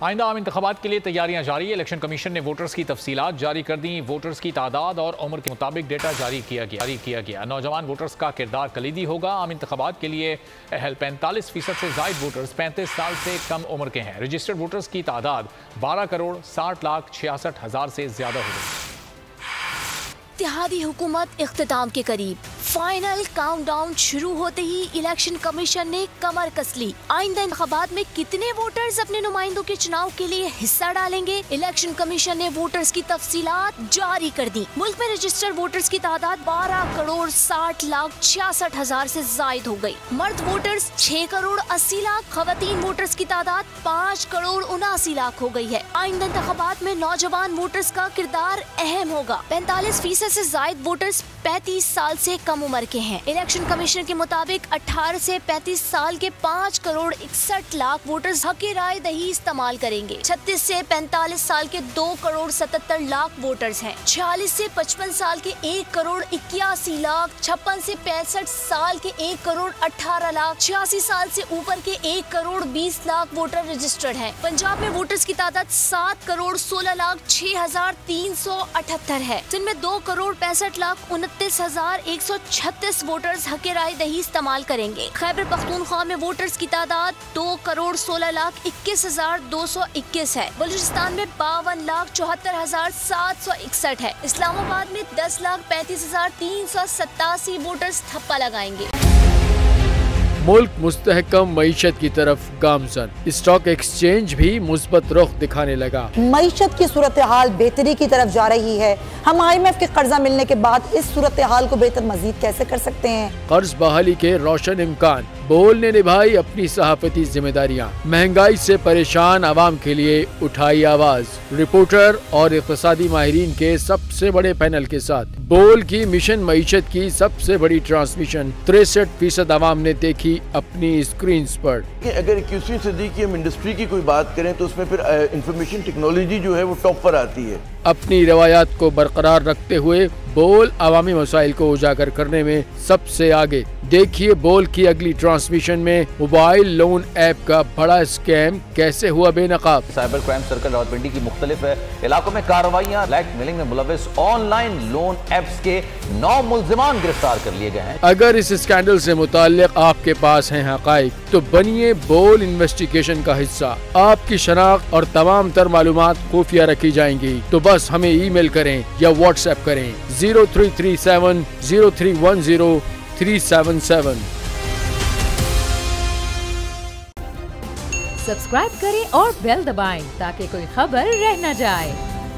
آئندہ عام انتخابات کے لیے تیاریاں جاری. الیکشن کمیشن نے ووٹرز کی تفصیلات جاری کر دیں. ووٹرز کی تعداد اور عمر کے مطابق ڈیٹا جاری کیا گیا. نوجوان ووٹرز کا کردار کلیدی ہوگا. عام انتخابات کے لیے اہل 45% سے زائد ووٹرز 35 سال سے کم عمر کے ہیں. رجسٹرڈ ووٹرز کی تعداد 12,60,66,000 سے زیادہ ہو گئی. اتحادی حکومت اختتام کے قریب. فائنل کاؤنٹ ڈاؤن شروع ہوتے ہی الیکشن کمیشن نے کمر کس لی. آئندہ انتخابات میں کتنے ووٹرز اپنے نمائندوں کے چناؤ کے لیے حصہ ڈالیں گے؟ الیکشن کمیشن نے ووٹرز کی تفصیلات جاری کر دی. ملک میں رجسٹرڈ ووٹرز کی تعداد 12,60,66,000 سے زائد ہو گئی. مرد ووٹرز 6,80,00,000، خواتین ووٹرز کی تعداد 5,79,00,000 ہو گئی ہے. آئندہ انتخابات میں نوجوان ووٹرز کا کردار اہم ہوگا. 45% سے زائد ووٹرز 35 سال سے کم عمر کے ہیں. الیکشن کمیشن کے مطابق 18 سے 35 سال کے 5,61,00,000 ووٹرز حق رائے دہی استعمال کریں گے. 36 سے 45 سال کے 2,77,00,000 ووٹرز ہیں. 46 سے 55 سال کے 1,81,00,000. 56 سے 65 سال کے 1,18,00,000. 86 سال سے اوپر کے 1,20,00,000 ووٹر رجسٹرڈ ہیں. پنجاب میں ووٹرز کی تعداد 7,16,06,378 ہے، جن میں 2,65,29,136 ووٹرز حق رائے دہی استعمال کریں گے. خیبر پختونخوا میں ووٹرز کی تعداد 2,16,21,221 ہے. بلوچستان میں 52,74,761 ہے. اسلام آباد میں 10,35,387 ووٹرز تھپا لگائیں گے. ملک مستحکم معیشت کی طرف گامزن. اسٹاک ایکسچینج بھی مثبت رخ دکھانے لگا. معیشت کی صورتحال بہتری کی طرف جا رہی ہے. ہم IMF کے قرضہ ملنے کے بعد اس صورتحال کو بہتر مزید کیسے کر سکتے ہیں؟ قرض بحالی کے روشن امکان. بول نے نبھائی اپنی صحافتی ذمہ داریاں. مہنگائی سے پریشان عوام کے لیے اٹھائی آواز. رپورٹر اور اقتصادی ماہرین کے سب سے بڑے پینل کے ساتھ بول کی مشن معیشت کی سب سے بڑی ٹرانسمیشن 63% عوام نے دیکھی اپنی اسکرینز پر. اگر 21ویں صدی کی ہم انڈسٹری کی کوئی بات کریں تو اس میں پھر انفارمیشن ٹیکنالوجی جو ہے وہ ٹاپ پر آتی ہے. اپنی روایات کو برقرار رکھتے ہوئے بول عوامی مسائل کو اجاگر کرنے میں سب سے آگے. دیکھیے بول کی اگلی ٹرانسمیشن میں موبائل لون ایپ کا بڑا اسکیم کیسے ہوا بے نقاب. سائبر کرائم سرکل راولپنڈی کی مختلف علاقوں میں کارروائیاں. بلیک میلنگ میں ملوث آن لائن لون ایپس کے 9 ملزمان گرفتار کر لیے گئے ہیں. اگر اس اسکینڈل سے متعلق آپ کے پاس ہیں حقائق تو بنیے بول انویسٹیگیشن کا حصہ. آپ کی شناخت اور تمام تر معلومات خفیہ رکھی جائیں گی تو بس ہمیں ای میل کریں یا واٹس ایپ کریں 0337031037. سبسکرائب کریں اور بیل دبائیں تاکہ کوئی خبر رہ نہ جائے.